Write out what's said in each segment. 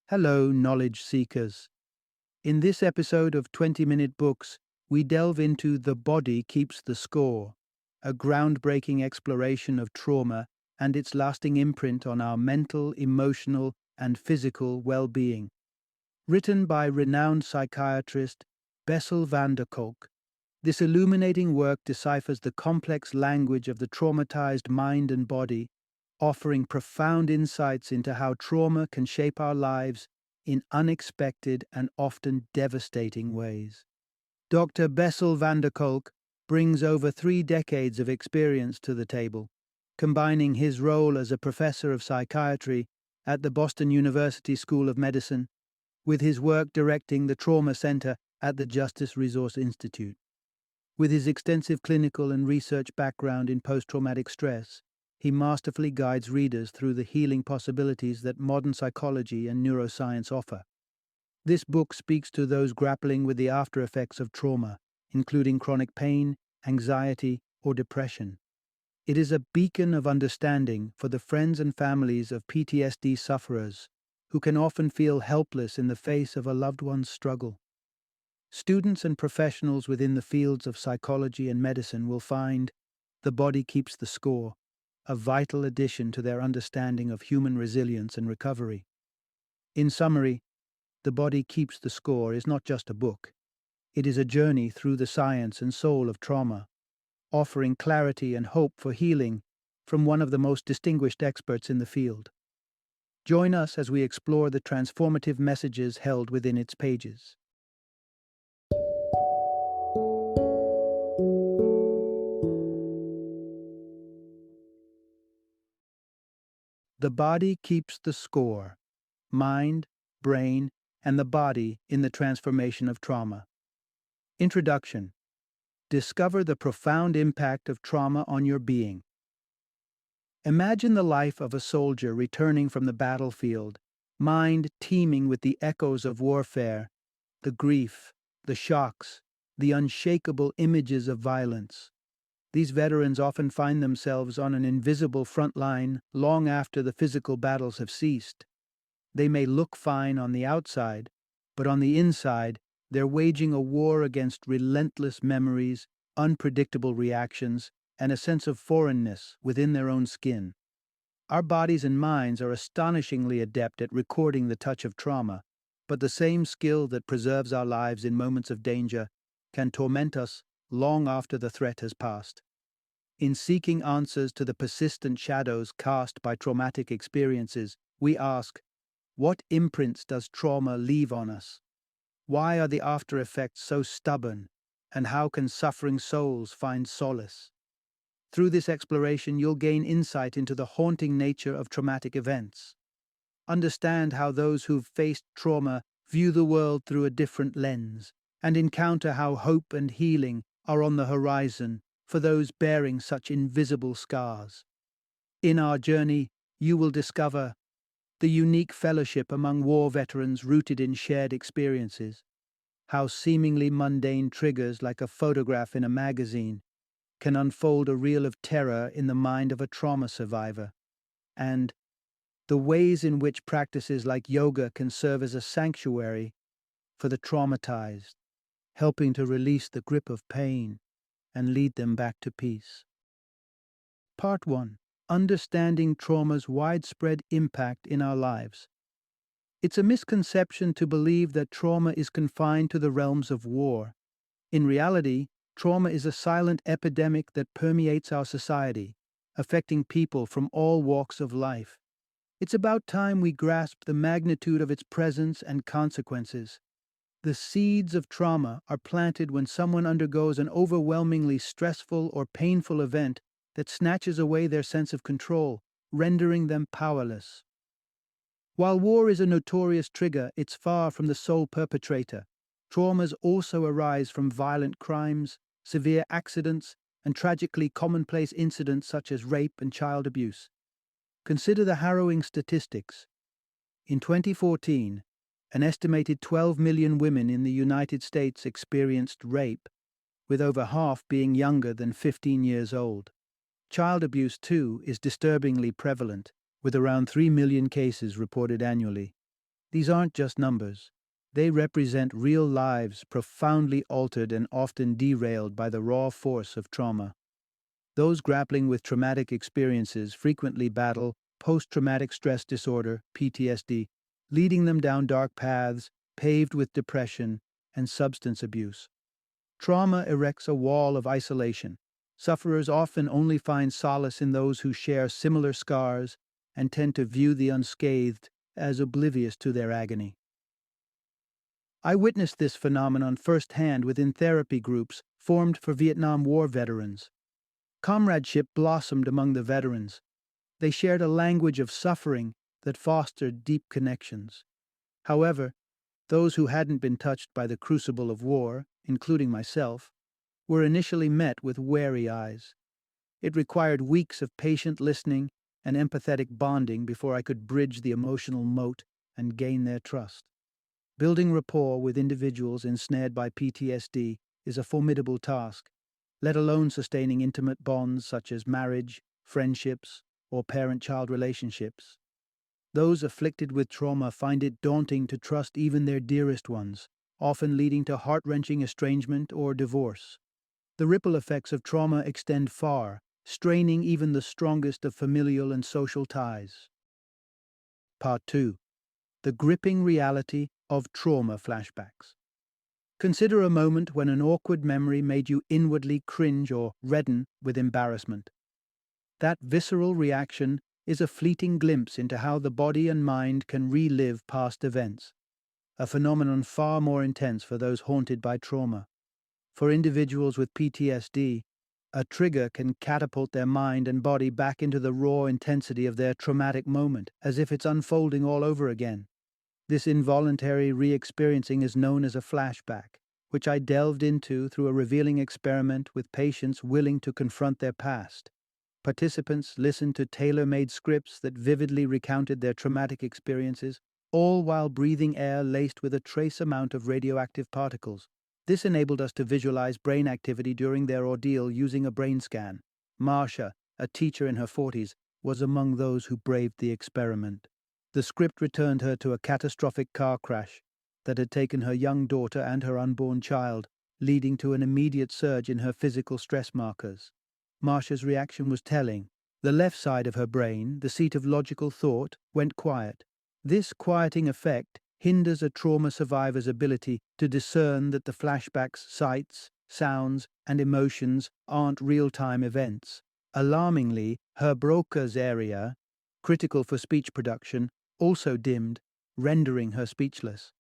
Hello, knowledge seekers. In this episode of 20-Minute Books, we delve into The Body Keeps the Score, a groundbreaking exploration of trauma and its lasting imprint on our mental, emotional, and physical well-being. Written by renowned psychiatrist Bessel van der Kolk, this illuminating work deciphers the complex language of the traumatized mind and body, offering profound insights into how trauma can shape our lives in unexpected and often devastating ways. Dr. Bessel van der Kolk brings over 3 decades of experience to the table, combining his role as a professor of psychiatry at the Boston University School of Medicine with his work directing the Trauma Center at the Justice Resource Institute. With his extensive clinical and research background in post-traumatic stress, he masterfully guides readers through the healing possibilities that modern psychology and neuroscience offer. This book speaks to those grappling with the after-effects of trauma, including chronic pain, anxiety, or depression. It is a beacon of understanding for the friends and families of PTSD sufferers who can often feel helpless in the face of a loved one's struggle. Students and professionals within the fields of psychology and medicine will find The Body Keeps the Score, a vital addition to their understanding of human resilience and recovery. In summary, The Body Keeps the Score is not just a book. It is a journey through the science and soul of trauma, offering clarity and hope for healing from one of the most distinguished experts in the field. Join us as we explore the transformative messages held within its pages. The Body Keeps the Score: Mind, Brain, and the Body in the Transformation of Trauma. Introduction. Discover the profound impact of trauma on your being. Imagine the life of a soldier returning from the battlefield, mind teeming with the echoes of warfare, the grief, the shocks, the unshakable images of violence. These veterans often find themselves on an invisible front line long after the physical battles have ceased. They may look fine on the outside, but on the inside, they're waging a war against relentless memories, unpredictable reactions, and a sense of foreignness within their own skin. Our bodies and minds are astonishingly adept at recording the touch of trauma, but the same skill that preserves our lives in moments of danger can torment us long after the threat has passed. In seeking answers to the persistent shadows cast by traumatic experiences, we ask, what imprints does trauma leave on us? Why are the after effects so stubborn, and how can suffering souls find solace? Through this exploration, you'll gain insight into the haunting nature of traumatic events. Understand how those who've faced trauma view the world through a different lens, and encounter how hope and healing are on the horizon for those bearing such invisible scars. In our journey, you will discover the unique fellowship among war veterans rooted in shared experiences, how seemingly mundane triggers like a photograph in a magazine can unfold a reel of terror in the mind of a trauma survivor, and the ways in which practices like yoga can serve as a sanctuary for the traumatized, helping to release the grip of pain and lead them back to peace. Part 1. Understanding trauma's widespread impact in our lives. It's a misconception to believe that trauma is confined to the realms of war. In reality, trauma is a silent epidemic that permeates our society, affecting people from all walks of life. It's about time we grasp the magnitude of its presence and consequences. The seeds of trauma are planted when someone undergoes an overwhelmingly stressful or painful event that snatches away their sense of control, rendering them powerless. While war is a notorious trigger, it's far from the sole perpetrator. Traumas also arise from violent crimes, severe accidents, and tragically commonplace incidents such as rape and child abuse. Consider the harrowing statistics. In 2014, an estimated 12 million women in the United States experienced rape, with over half being younger than 15 years old. Child abuse, too, is disturbingly prevalent, with around 3 million cases reported annually. These aren't just numbers. They represent real lives profoundly altered and often derailed by the raw force of trauma. Those grappling with traumatic experiences frequently battle post-traumatic stress disorder, PTSD, leading them down dark paths paved with depression and substance abuse. Trauma erects a wall of isolation. Sufferers often only find solace in those who share similar scars and tend to view the unscathed as oblivious to their agony. I witnessed this phenomenon firsthand within therapy groups formed for Vietnam War veterans. Comradeship blossomed among the veterans. They shared a language of suffering that fostered deep connections. However, those who hadn't been touched by the crucible of war, including myself, were initially met with wary eyes. It required weeks of patient listening and empathetic bonding before I could bridge the emotional moat and gain their trust. Building rapport with individuals ensnared by PTSD is a formidable task, let alone sustaining intimate bonds such as marriage, friendships, or parent-child relationships. Those afflicted with trauma find it daunting to trust even their dearest ones, often leading to heart-wrenching estrangement or divorce. The ripple effects of trauma extend far, straining even the strongest of familial and social ties. Part 2. The gripping reality of trauma flashbacks. Consider a moment when an awkward memory made you inwardly cringe or redden with embarrassment. That visceral reaction is a fleeting glimpse into how the body and mind can relive past events, a phenomenon far more intense for those haunted by trauma. For individuals with PTSD, a trigger can catapult their mind and body back into the raw intensity of their traumatic moment, as if it's unfolding all over again. This involuntary re-experiencing is known as a flashback, which I delved into through a revealing experiment with patients willing to confront their past. Participants listened to tailor-made scripts that vividly recounted their traumatic experiences, all while breathing air laced with a trace amount of radioactive particles. This enabled us to visualize brain activity during their ordeal using a brain scan. Marcia, a teacher in her 40s, was among those who braved the experiment. The script returned her to a catastrophic car crash that had taken her young daughter and her unborn child, leading to an immediate surge in her physical stress markers. Marcia's reaction was telling. The left side of her brain, the seat of logical thought, went quiet. This quieting effect hinders a trauma survivor's ability to discern that the flashback's sights, sounds, and emotions aren't real-time events. Alarmingly, her Broca's area, critical for speech production, also dimmed, rendering her speechless.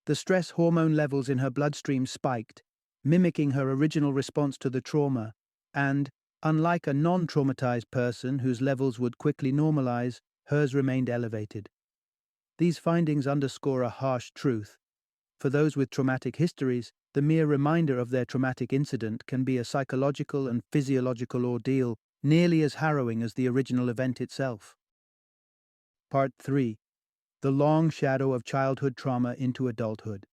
The stress hormone levels in her bloodstream spiked, mimicking her original response to the trauma, and, unlike a non-traumatized person whose levels would quickly normalize, hers remained elevated. These findings underscore a harsh truth. For those with traumatic histories, the mere reminder of their traumatic incident can be a psychological and physiological ordeal nearly as harrowing as the original event itself. Part 3. The long shadow of childhood trauma into adulthood.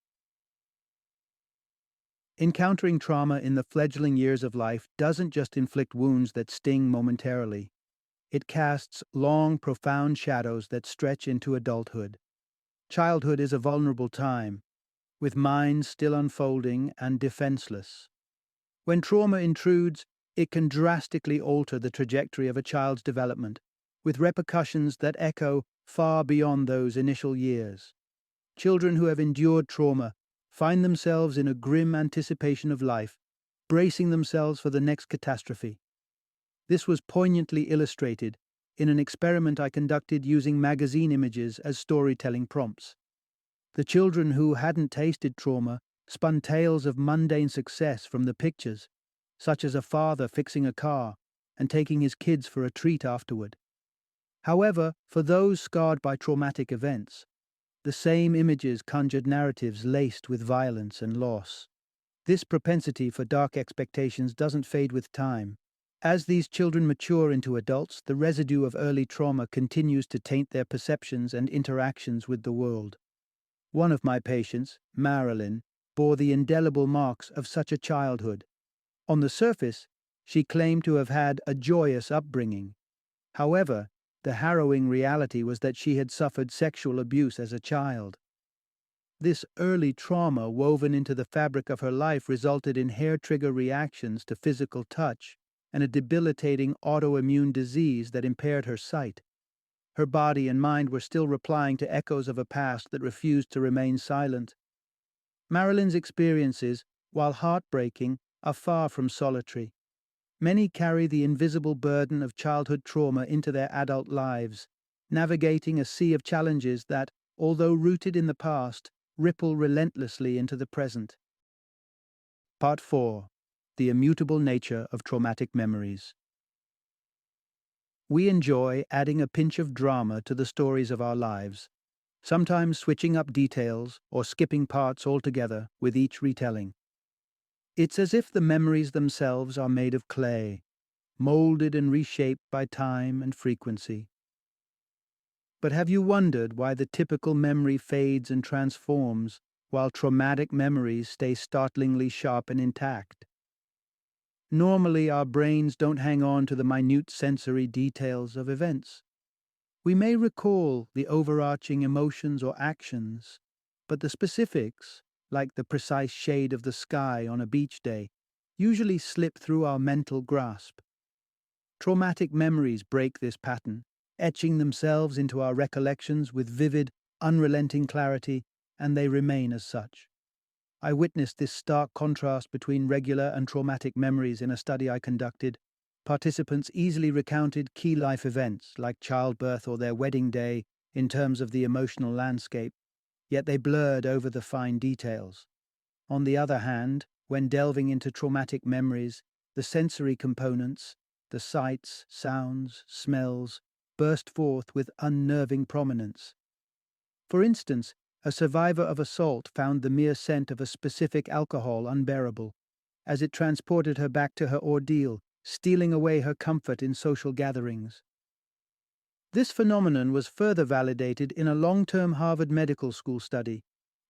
Encountering trauma in the fledgling years of life doesn't just inflict wounds that sting momentarily. It casts long, profound shadows that stretch into adulthood. Childhood is a vulnerable time, with minds still unfolding and defenseless. When trauma intrudes, it can drastically alter the trajectory of a child's development, with repercussions that echo far beyond those initial years. Children who have endured trauma find themselves in a grim anticipation of life, bracing themselves for the next catastrophe. This was poignantly illustrated in an experiment I conducted using magazine images as storytelling prompts. The children who hadn't tasted trauma spun tales of mundane success from the pictures, such as a father fixing a car and taking his kids for a treat afterward. However, for those scarred by traumatic events, the same images conjured narratives laced with violence and loss. This propensity for dark expectations doesn't fade with time. As these children mature into adults, the residue of early trauma continues to taint their perceptions and interactions with the world. One of my patients, Marilyn, bore the indelible marks of such a childhood. On the surface, she claimed to have had a joyous upbringing. However, the harrowing reality was that she had suffered sexual abuse as a child. This early trauma woven into the fabric of her life resulted in hair-trigger reactions to physical touch and a debilitating autoimmune disease that impaired her sight. Her body and mind were still replying to echoes of a past that refused to remain silent. Marilyn's experiences, while heartbreaking, are far from solitary. Many carry the invisible burden of childhood trauma into their adult lives, navigating a sea of challenges that, although rooted in the past, ripple relentlessly into the present. Part 4. The immutable nature of traumatic memories. We enjoy adding a pinch of drama to the stories of our lives, sometimes switching up details or skipping parts altogether with each retelling. It's as if the memories themselves are made of clay, molded and reshaped by time and frequency. But have you wondered why the typical memory fades and transforms, while traumatic memories stay startlingly sharp and intact? Normally, our brains don't hang on to the minute sensory details of events. We may recall the overarching emotions or actions, but the specifics, like the precise shade of the sky on a beach day, usually slip through our mental grasp. Traumatic memories break this pattern, etching themselves into our recollections with vivid, unrelenting clarity, and they remain as such. I witnessed this stark contrast between regular and traumatic memories in a study I conducted. Participants easily recounted key life events, like childbirth or their wedding day, in terms of the emotional landscape, yet they blurred over the fine details. On the other hand, when delving into traumatic memories, the sensory components, the sights, sounds, smells, burst forth with unnerving prominence. For instance, a survivor of assault found the mere scent of a specific alcohol unbearable, as it transported her back to her ordeal, stealing away her comfort in social gatherings. This phenomenon was further validated in a long-term Harvard Medical School study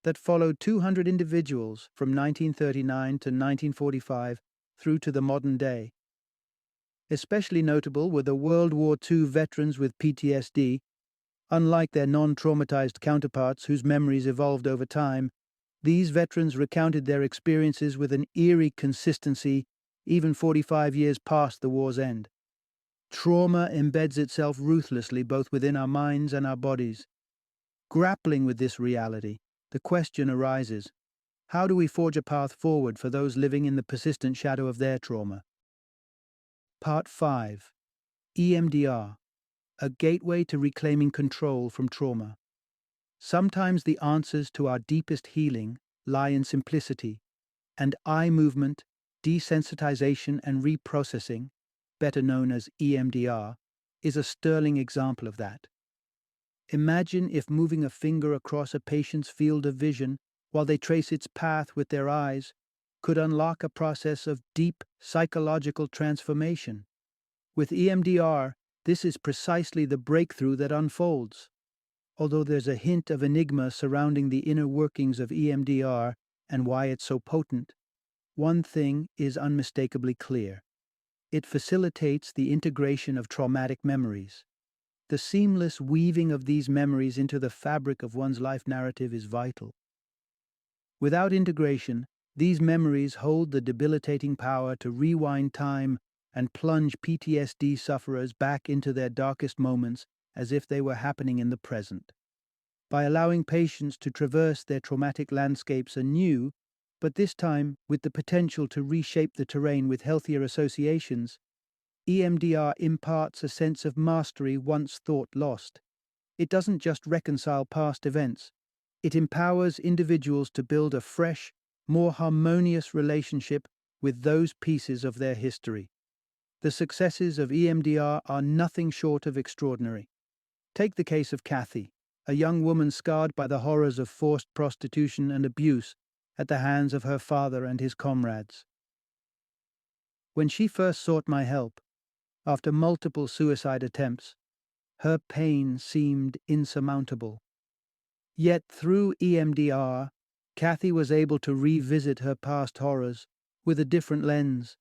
that followed 200 individuals from 1939 to 1945 through to the modern day. Especially notable were the World War II veterans with PTSD. Unlike their non-traumatized counterparts whose memories evolved over time, these veterans recounted their experiences with an eerie consistency even 45 years past the war's end. Trauma embeds itself ruthlessly both within our minds and our bodies. Grappling with this reality, the question arises, how do we forge a path forward for those living in the persistent shadow of their trauma? Part 5. EMDR, a gateway to reclaiming control from trauma. Sometimes the answers to our deepest healing lie in simplicity, and eye movement, desensitization and reprocessing, better known as EMDR, is a sterling example of that. Imagine if moving a finger across a patient's field of vision while they trace its path with their eyes could unlock a process of deep psychological transformation. With EMDR, this is precisely the breakthrough that unfolds. Although there's a hint of enigma surrounding the inner workings of EMDR and why it's so potent, one thing is unmistakably clear. It facilitates the integration of traumatic memories. The seamless weaving of these memories into the fabric of one's life narrative is vital. Without integration, these memories hold the debilitating power to rewind time and plunge PTSD sufferers back into their darkest moments as if they were happening in the present. By allowing patients to traverse their traumatic landscapes anew, but this time with the potential to reshape the terrain with healthier associations, EMDR imparts a sense of mastery once thought lost. It doesn't just reconcile past events, it empowers individuals to build a fresh, more harmonious relationship with those pieces of their history. The successes of EMDR are nothing short of extraordinary. Take the case of Kathy, a young woman scarred by the horrors of forced prostitution and abuse at the hands of her father and his comrades. When she first sought my help, after multiple suicide attempts, her pain seemed insurmountable. Yet through EMDR, Kathy was able to revisit her past horrors with a different lens.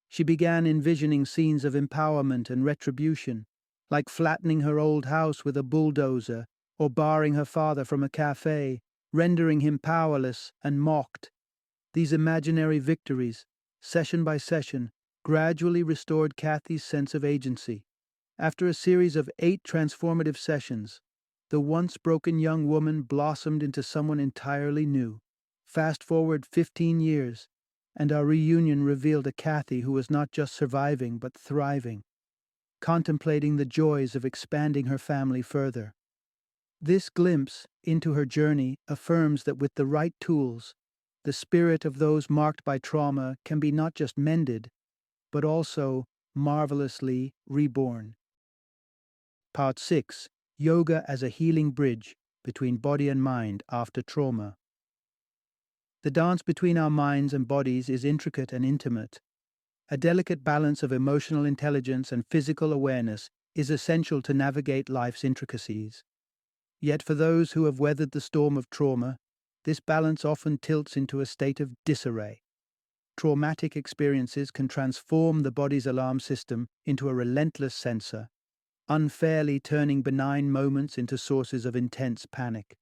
She began envisioning scenes of empowerment and retribution, like flattening her old house with a bulldozer or barring her father from a cafe, rendering him powerless and mocked. These imaginary victories, session by session, gradually restored Kathy's sense of agency. After a series of 8 transformative sessions, the once broken young woman blossomed into someone entirely new. Fast forward 15 years, and our reunion revealed a Kathy who was not just surviving but thriving, contemplating the joys of expanding her family further. This glimpse into her journey affirms that with the right tools, the spirit of those marked by trauma can be not just mended, but also marvelously reborn. Part 6. Yoga as a healing bridge between body and mind after trauma. The dance between our minds and bodies is intricate and intimate. A delicate balance of emotional intelligence and physical awareness is essential to navigate life's intricacies. Yet for those who have weathered the storm of trauma, this balance often tilts into a state of disarray. Traumatic experiences can transform the body's alarm system into a relentless censor, unfairly turning benign moments into sources of intense panic.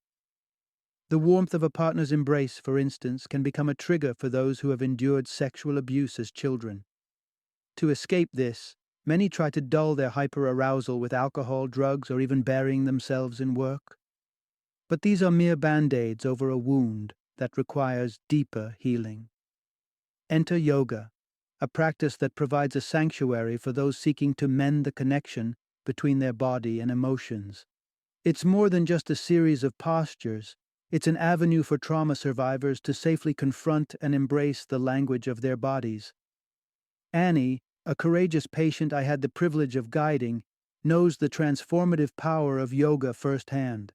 The warmth of a partner's embrace, for instance, can become a trigger for those who have endured sexual abuse as children. To escape this, many try to dull their hyperarousal with alcohol, drugs, or even burying themselves in work. But these are mere band-aids over a wound that requires deeper healing. Enter yoga, a practice that provides a sanctuary for those seeking to mend the connection between their body and emotions. It's more than just a series of postures. It's an avenue for trauma survivors to safely confront and embrace the language of their bodies. Annie, a courageous patient I had the privilege of guiding, knows the transformative power of yoga firsthand.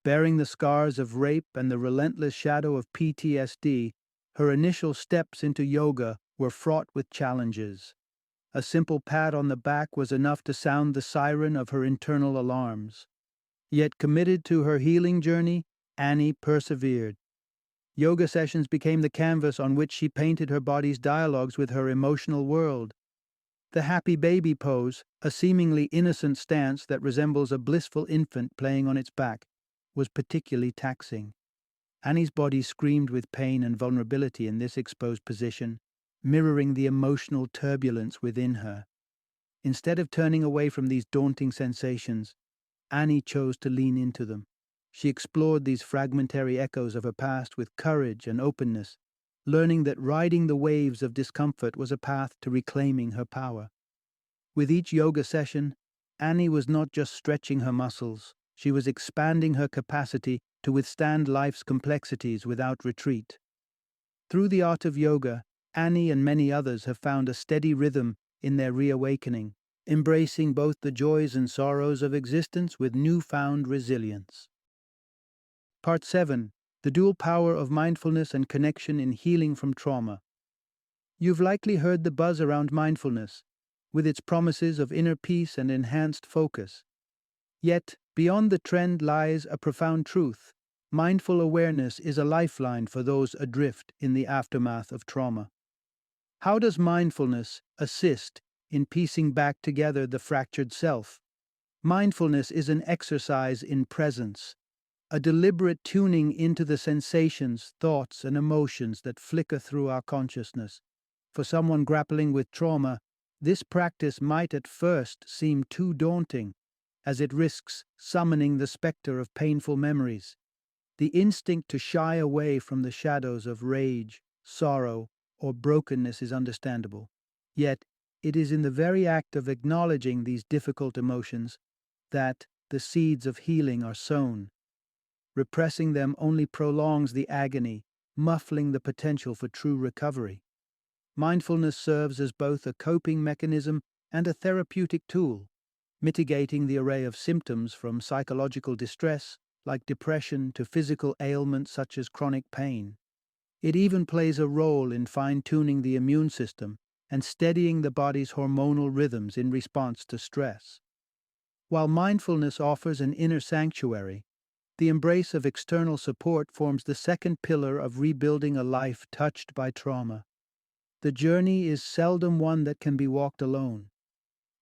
Bearing the scars of rape and the relentless shadow of PTSD, her initial steps into yoga were fraught with challenges. A simple pat on the back was enough to sound the siren of her internal alarms. Yet committed to her healing journey, Annie persevered. Yoga sessions became the canvas on which she painted her body's dialogues with her emotional world. The happy baby pose, a seemingly innocent stance that resembles a blissful infant playing on its back, was particularly taxing. Annie's body screamed with pain and vulnerability in this exposed position, mirroring the emotional turbulence within her. Instead of turning away from these daunting sensations, Annie chose to lean into them. She explored these fragmentary echoes of her past with courage and openness, learning that riding the waves of discomfort was a path to reclaiming her power. With each yoga session, Annie was not just stretching her muscles, she was expanding her capacity to withstand life's complexities without retreat. Through the art of yoga, Annie and many others have found a steady rhythm in their reawakening, embracing both the joys and sorrows of existence with newfound resilience. Part 7. The dual power of mindfulness and connection in healing from trauma. You've likely heard the buzz around mindfulness, with its promises of inner peace and enhanced focus. Yet, beyond the trend lies a profound truth. Mindful awareness is a lifeline for those adrift in the aftermath of trauma. How does mindfulness assist in piecing back together the fractured self? Mindfulness is an exercise in presence, a deliberate tuning into the sensations, thoughts, and emotions that flicker through our consciousness. For someone grappling with trauma, this practice might at first seem too daunting, as it risks summoning the specter of painful memories. The instinct to shy away from the shadows of rage, sorrow, or brokenness is understandable. Yet, it is in the very act of acknowledging these difficult emotions that the seeds of healing are sown. Repressing them only prolongs the agony, muffling the potential for true recovery. Mindfulness serves as both a coping mechanism and a therapeutic tool, mitigating the array of symptoms from psychological distress, like depression, to physical ailments such as chronic pain. It even plays a role in fine-tuning the immune system and steadying the body's hormonal rhythms in response to stress. While mindfulness offers an inner sanctuary, the embrace of external support forms the second pillar of rebuilding a life touched by trauma. The journey is seldom one that can be walked alone.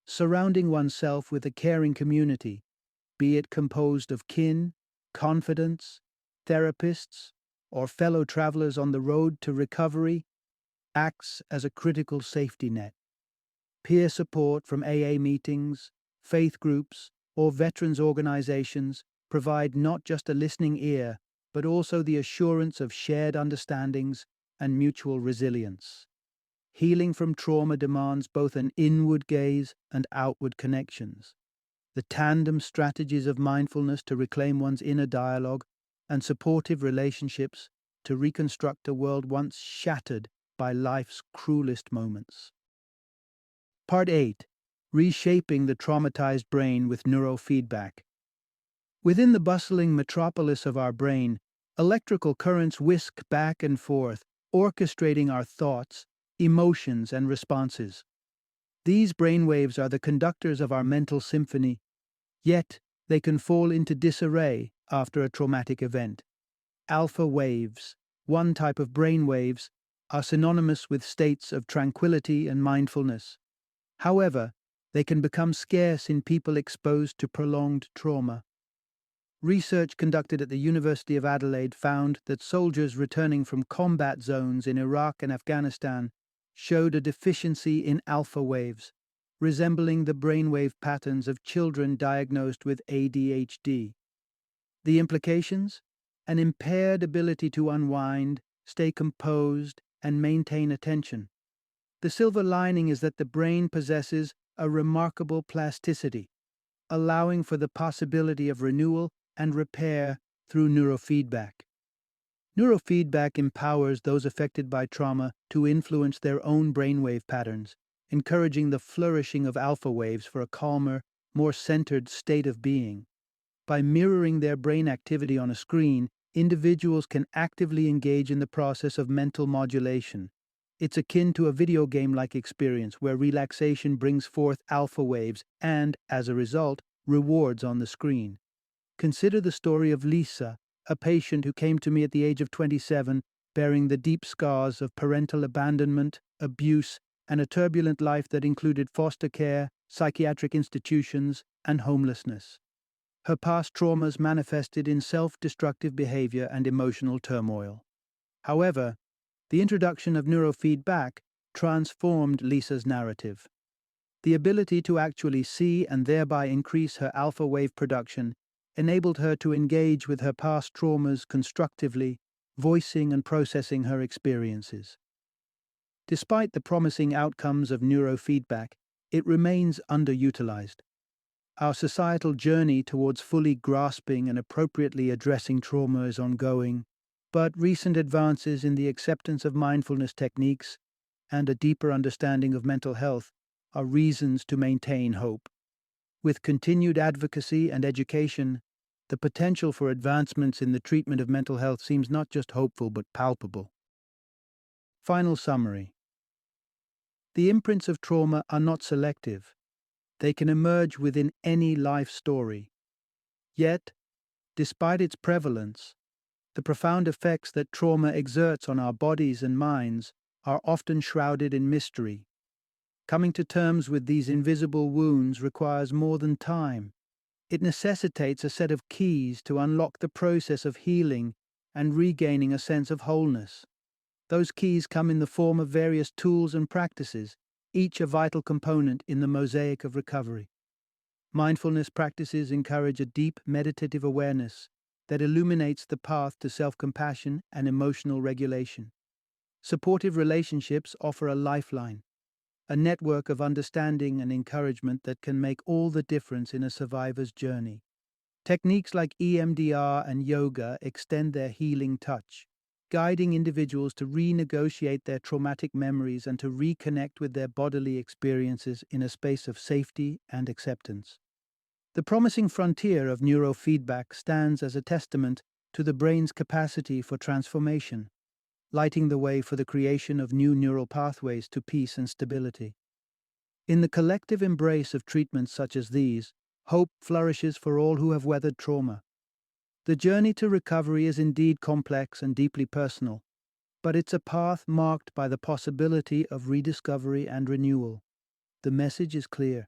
Surrounding oneself with a caring community, be it composed of kin, confidants, therapists, or fellow travelers on the road to recovery acts as a critical safety net. Peer support from AA meetings, faith groups, or veterans organizations provide not just a listening ear, but also the assurance of shared understandings and mutual resilience. Healing from trauma demands both an inward gaze and outward connections. The tandem strategies of mindfulness to reclaim one's inner dialogue and supportive relationships to reconstruct a world once shattered by life's cruelest moments. Part 8. Reshaping the traumatized brain with neurofeedback. Within the bustling metropolis of our brain, electrical currents whisk back and forth, orchestrating our thoughts, emotions, and responses. These brainwaves are the conductors of our mental symphony, yet they can fall into disarray after a traumatic event. Alpha waves, one type of brainwaves, are synonymous with states of tranquility and mindfulness. However, they can become scarce in people exposed to prolonged trauma. Research conducted at the University of Adelaide found that soldiers returning from combat zones in Iraq and Afghanistan showed a deficiency in alpha waves, resembling the brainwave patterns of children diagnosed with ADHD. The implications? An impaired ability to unwind, stay composed, and maintain attention. The silver lining is that the brain possesses a remarkable plasticity, allowing for the possibility of renewal and repair through neurofeedback. Neurofeedback empowers those affected by trauma to influence their own brainwave patterns, encouraging the flourishing of alpha waves for a calmer, more centered state of being. By mirroring their brain activity on a screen, individuals can actively engage in the process of mental modulation. It's akin to a video game-like experience where relaxation brings forth alpha waves and, as a result, rewards on the screen. Consider the story of Lisa, a patient who came to me at the age of 27, bearing the deep scars of parental abandonment, abuse, and a turbulent life that included foster care, psychiatric institutions, and homelessness. Her past traumas manifested in self-destructive behavior and emotional turmoil. However, the introduction of neurofeedback transformed Lisa's narrative. The ability to actually see and thereby increase her alpha wave production enabled her to engage with her past traumas constructively, voicing and processing her experiences. Despite the promising outcomes of neurofeedback, it remains underutilized. Our societal journey towards fully grasping and appropriately addressing trauma is ongoing, but recent advances in the acceptance of mindfulness techniques and a deeper understanding of mental health are reasons to maintain hope. With continued advocacy and education, the potential for advancements in the treatment of mental health seems not just hopeful but palpable. Final summary. The imprints of trauma are not selective. They can emerge within any life story. Yet, despite its prevalence, the profound effects that trauma exerts on our bodies and minds are often shrouded in mystery. Coming to terms with these invisible wounds requires more than time. It necessitates a set of keys to unlock the process of healing and regaining a sense of wholeness. Those keys come in the form of various tools and practices, each a vital component in the mosaic of recovery. Mindfulness practices encourage a deep meditative awareness that illuminates the path to self-compassion and emotional regulation. Supportive relationships offer a lifeline, a network of understanding and encouragement that can make all the difference in a survivor's journey. Techniques like EMDR and yoga extend their healing touch, guiding individuals to renegotiate their traumatic memories and to reconnect with their bodily experiences in a space of safety and acceptance. The promising frontier of neurofeedback stands as a testament to the brain's capacity for transformation, lighting the way for the creation of new neural pathways to peace and stability. In the collective embrace of treatments such as these, hope flourishes for all who have weathered trauma. The journey to recovery is indeed complex and deeply personal, but it's a path marked by the possibility of rediscovery and renewal. The message is clear.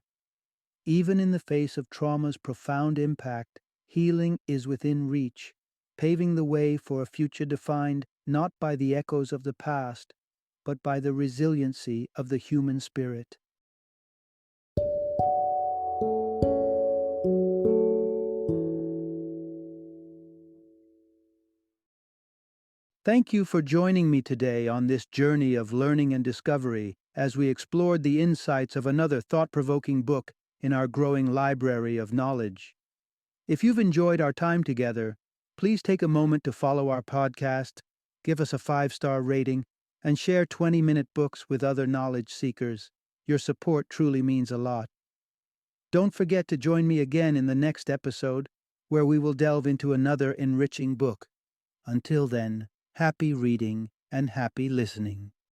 Even in the face of trauma's profound impact, healing is within reach, paving the way for a future defined not by the echoes of the past, but by the resiliency of the human spirit. Thank you for joining me today on this journey of learning and discovery as we explored the insights of another thought-provoking book in our growing library of knowledge. If you've enjoyed our time together, please take a moment to follow our podcast, give us a 5-star rating, and share 20-minute books with other knowledge seekers. Your support truly means a lot. Don't forget to join me again in the next episode, where we will delve into another enriching book. Until then, happy reading and happy listening.